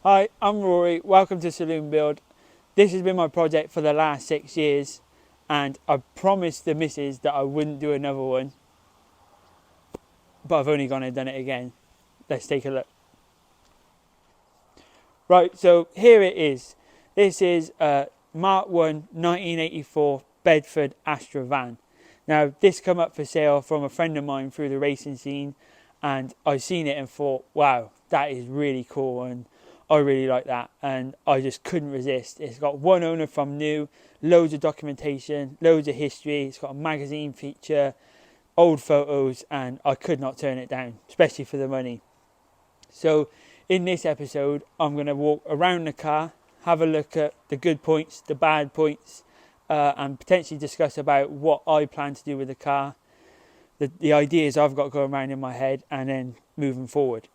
Hi, I'm Rory. Welcome to Saloon Build. This has been my project for the last 6 years, and I promised the missus that I wouldn't do another one, but I've only gone and done it again. Let's take a look. Right, so here it is. This is a Mk1 1984 Bedford Astra van. Now, this come up for sale from a friend of mine through the racing scene, and I seen it and thought, wow, that is really cool, and I really like that, and I just couldn't resist. It's got one owner from new, loads of documentation, loads of history. It's got a magazine feature, old photos, and I could not turn it down, especially for the money. So in this episode, I'm going to walk around the car, have a look at the good points, the bad points, and potentially discuss about what I plan to do with the car, the ideas I've got going around in my head, and then moving forward.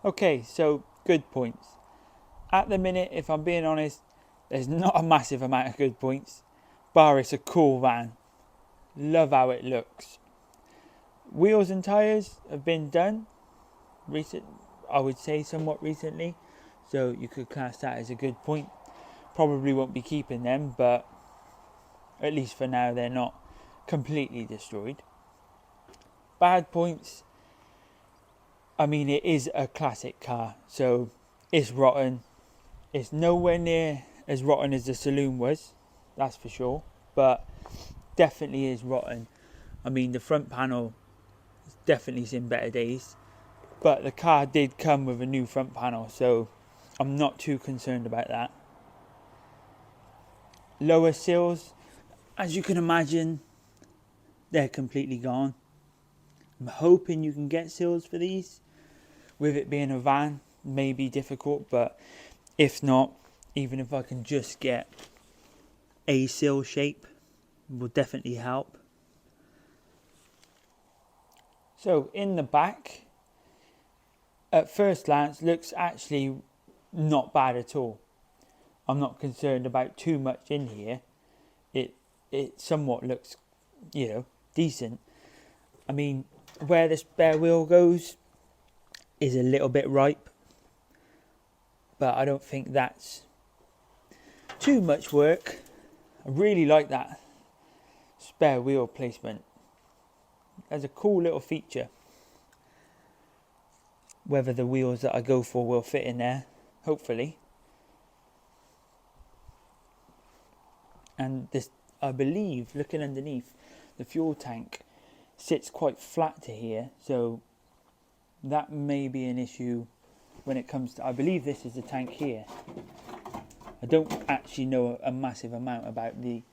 Okay, so good points. At the minute, if I'm being honest, there's not a massive amount of good points, bar it's a cool van. Love how it looks. Wheels and tyres have been done recent, I would say somewhat recently, so you could class that as a good point. Probably won't be keeping them, but at least for now they're not completely destroyed. Bad points, I mean, it is a classic car, so it's rotten. It's nowhere near as rotten as the saloon was, that's for sure, but definitely is rotten. I mean, the front panel has definitely seen better days, but the car did come with a new front panel, so I'm not too concerned about that. Lower sills, as you can imagine, they're completely gone. I'm hoping you can get sills for these. With it being a van, may be difficult, but if not, even if I can just get a sill shape, will definitely help. So in the back, at first glance, looks actually not bad at all. I'm not concerned about too much in here. It somewhat looks, decent. I mean, where the spare wheel goes is a little bit ripe, but I don't think that's too much work. I really like that spare wheel placement. That's a cool little feature. Whether the wheels that I go for will fit in there, hopefully. And this, I believe, looking underneath, the fuel tank sits quite flat to here, so that may be an issue when it comes to, I believe this is the tank here. I don't actually know a massive amount about the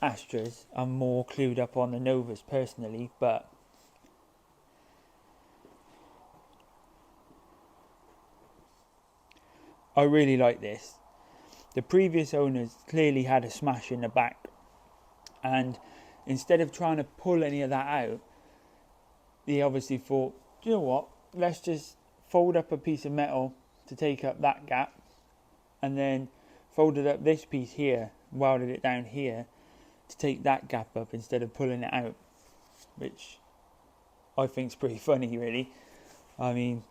Astras. I'm more clued up on the Novas personally, but I really like this. The previous owners clearly had a smash in the back, and instead of trying to pull any of that out, they obviously thought, do you know what, let's just fold up a piece of metal to take up that gap, and then folded up this piece here, welded it down here to take that gap up instead of pulling it out, which I think is pretty funny, really. I mean,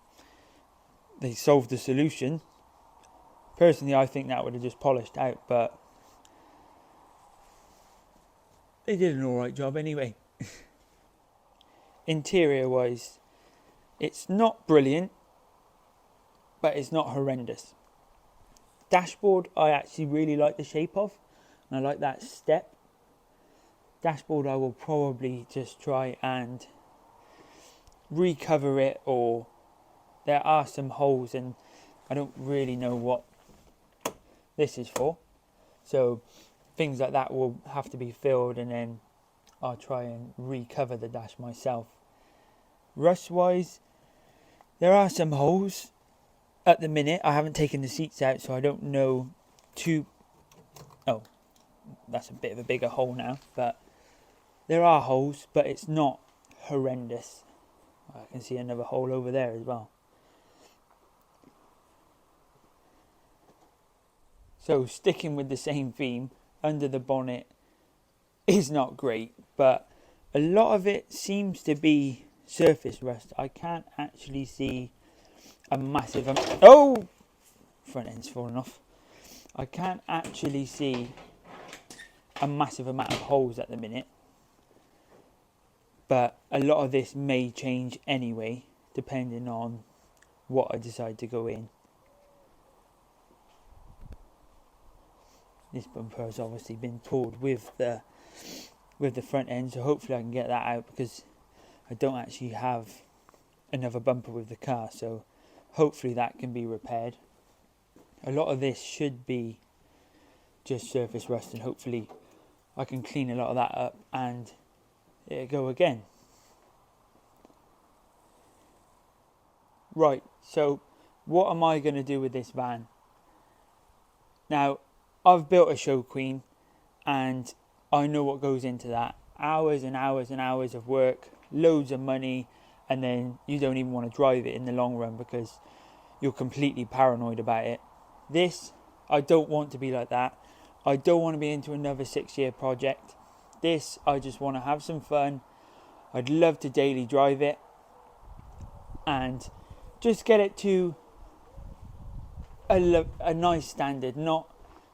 they solved the solution. Personally, I think that would have just polished out, but they did an alright job anyway. Interior wise, it's not brilliant, but it's not horrendous. Dashboard, I actually really like the shape of, and I like that step. Dashboard, I will probably just try and recover it, or there are some holes and I don't really know what this is for. So things like that will have to be filled, and then I'll try and recover the dash myself. Rust wise, there are some holes. At the minute, I haven't taken the seats out, so I don't know oh, that's a bit of a bigger hole now, but there are holes, but it's not horrendous. I can see another hole over there as well. So sticking with the same theme, under the bonnet is not great, but a lot of it seems to be surface rust. I can't actually see a massive front end's fallen off. I can't actually see a massive amount of holes at the minute, but a lot of this may change anyway, depending on what I decide to go in. This bumper has obviously been pulled with the front end, so hopefully I can get that out, because I don't actually have another bumper with the car, so hopefully that can be repaired. A lot of this should be just surface rust, and hopefully I can clean a lot of that up and it'll go again. Right, so what am I going to do with this van? Now, I've built a show queen and I know what goes into that. Hours and hours and hours of work, loads of money, and then you don't even want to drive it in the long run because you're completely paranoid about it. This, I don't want to be like that. I don't want to be into another 6-year project. This, I just want to have some fun. I'd love to daily drive it and just get it to a nice standard, not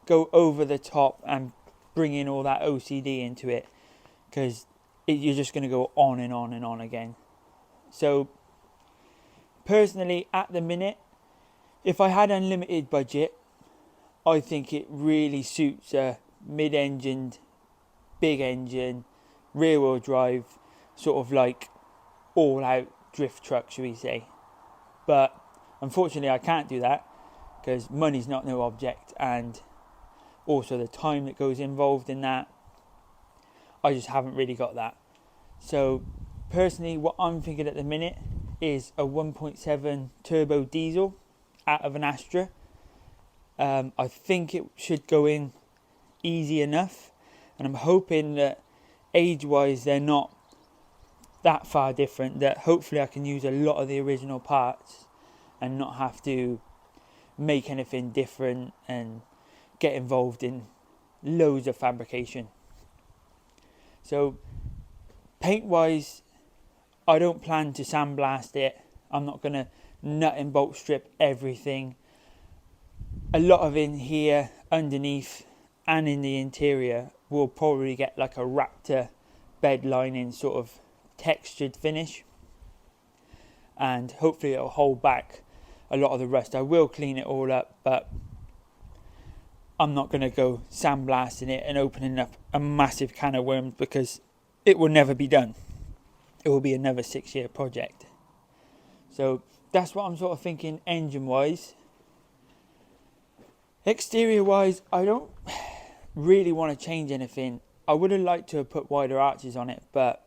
go over the top and bring in all that OCD into it, because you're just going to go on and on and on again. So personally, at the minute, if I had unlimited budget, I think it really suits a mid-engined, big engine, rear-wheel drive, sort of like all-out drift truck, should we say. But unfortunately, I can't do that because money's not no object, and also the time that goes involved in that, I just haven't really got that. So personally, what I'm thinking at the minute is a 1.7 turbo diesel out of an Astra. I think it should go in easy enough, and I'm hoping that age-wise they're not that far different, that hopefully I can use a lot of the original parts and not have to make anything different and get involved in loads of fabrication. So paint-wise, I don't plan to sandblast it. I'm not going to nut and bolt strip everything. A lot of in here, underneath and in the interior, will probably get like a Raptor bed lining sort of textured finish, and hopefully it'll hold back a lot of the rust. I will clean it all up, but I'm not going to go sandblasting it and opening up a massive can of worms, because it will never be done. It will be another 6-year project. So that's what I'm sort of thinking engine wise. Exterior wise, I don't really want to change anything. I would have liked to have put wider arches on it, but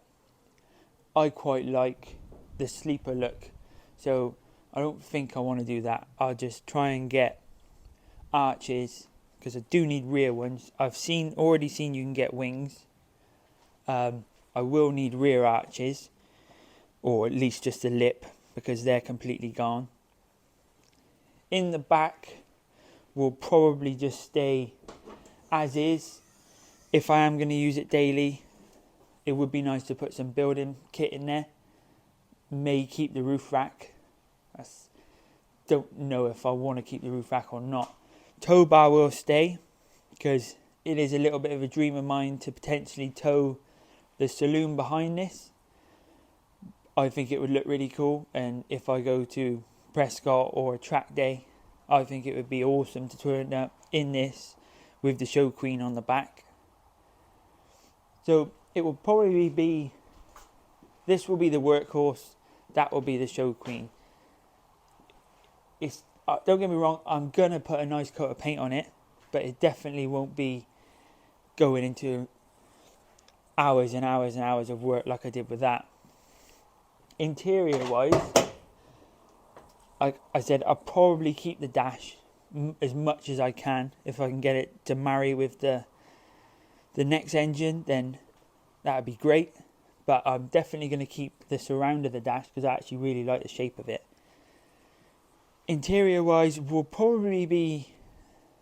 I quite like the sleeper look, so I don't think I want to do that. I'll just try and get arches, because I do need rear ones. I've already seen you can get wings. I will need rear arches, or at least just a lip, because they're completely gone. In the back, will probably just stay as is. If I am going to use it daily, it would be nice to put some building kit in there. May keep the roof rack. Don't know if I want to keep the roof rack or not. Tow bar will stay, because it is a little bit of a dream of mine to potentially tow the saloon behind this. I think it would look really cool, and if I go to Prescott or a track day, I think it would be awesome to turn up in this with the Show Queen on the back. So it will probably be, this will be the workhorse, that will be the Show Queen. It's don't get me wrong, I'm going to put a nice coat of paint on it, but it definitely won't be going into hours and hours and hours of work like I did with that. Interior wise, like I said, I'll probably keep the dash as much as I can. If I can get it to marry with the next engine, then that would be great. But I'm definitely going to keep the surround of the dash because I actually really like the shape of it. Interior wise will probably be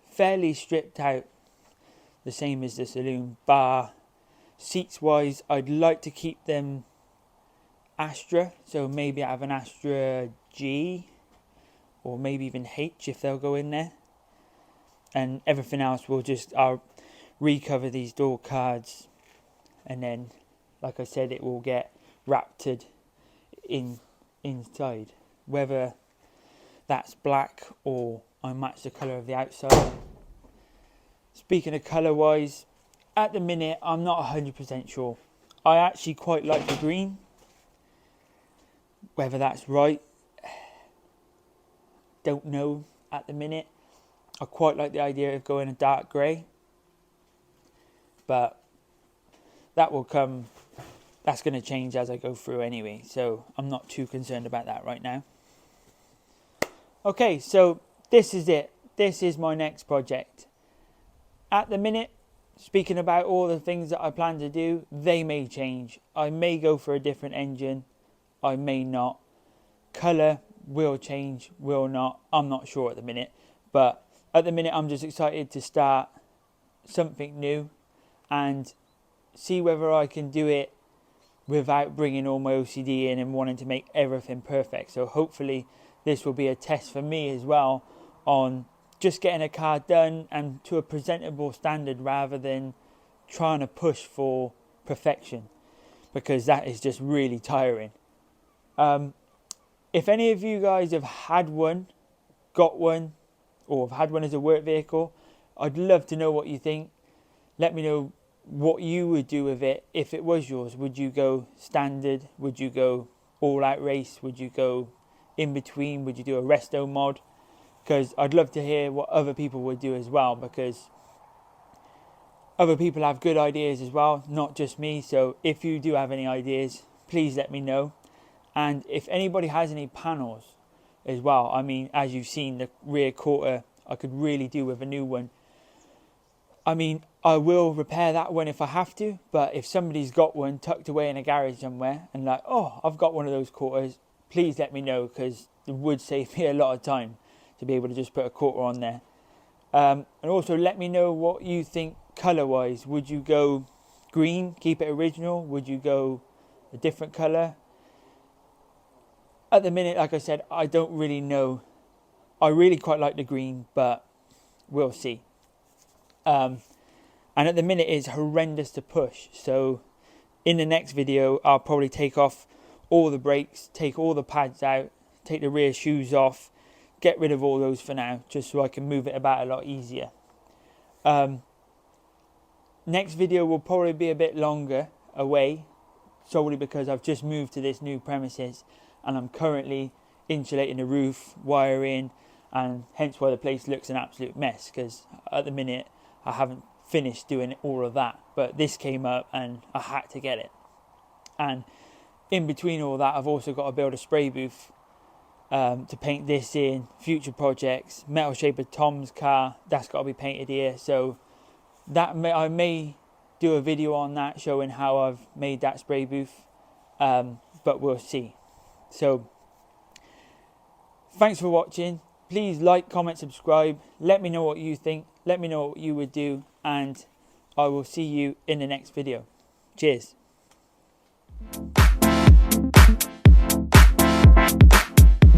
fairly stripped out, the same as the saloon, bar seats wise I'd like to keep them Astra, so maybe I have an Astra G or maybe even H if they'll go in there, and everything else will just, I'll recover these door cards, and then like I said, it will get wrapped inside, whether that's black or I match the colour of the outside. Speaking of colour wise, at the minute I'm not 100% sure. I actually quite like the green. Whether that's right, don't know at the minute. I quite like the idea of going a dark grey, but that will come, that's going to change as I go through anyway, so I'm not too concerned about that right now. Okay, so this is it. This is my next project. At the minute, speaking about all the things that I plan to do, they may change. I may go for a different engine, I may not. Colour will change, will not. I'm not sure at the minute. But at the minute, I'm just excited to start something new and see whether I can do it without bringing all my OCD in and wanting to make everything perfect. So hopefully this will be a test for me as well on just getting a car done and to a presentable standard rather than trying to push for perfection, because that is just really tiring. If any of you guys have had one, got one, or have had one as a work vehicle, I'd love to know what you think. Let me know what you would do with it if it was yours. Would you go standard? Would you go all-out race? Would you go in between? Would you do a resto mod? Because I'd love to hear what other people would do as well, because other people have good ideas as well, not just me. So if you do have any ideas, please let me know. And if anybody has any panels as well, I mean, as you've seen, the rear quarter, I could really do with a new one. I mean, I will repair that one if I have to, but if somebody's got one tucked away in a garage somewhere and like, oh, I've got one of those quarters, please let me know, because it would save me a lot of time to be able to just put a quarter on there. And also let me know what you think colour-wise. Would you go green, keep it original? Would you go a different colour? At the minute, like I said, I don't really know. I really quite like the green, but we'll see. And at the minute, it's horrendous to push. So in the next video, I'll probably take off all the brakes, take all the pads out, take the rear shoes off, get rid of all those for now, just so I can move it about a lot easier. Next video will probably be a bit longer away, solely because I've just moved to this new premises and I'm currently insulating the roof, wiring, and hence why the place looks an absolute mess, because at the minute I haven't finished doing all of that, but this came up and I had to get it. And in between all that, I've also got to build a spray booth to paint this in, future projects, metal shape of Tom's car, that's got to be painted here, so that I may do a video on that showing how I've made that spray booth, but we'll see. So thanks for watching. Please like, comment, subscribe. Let me know what you think. Let me know what you would do, and I will see you in the next video. Cheers.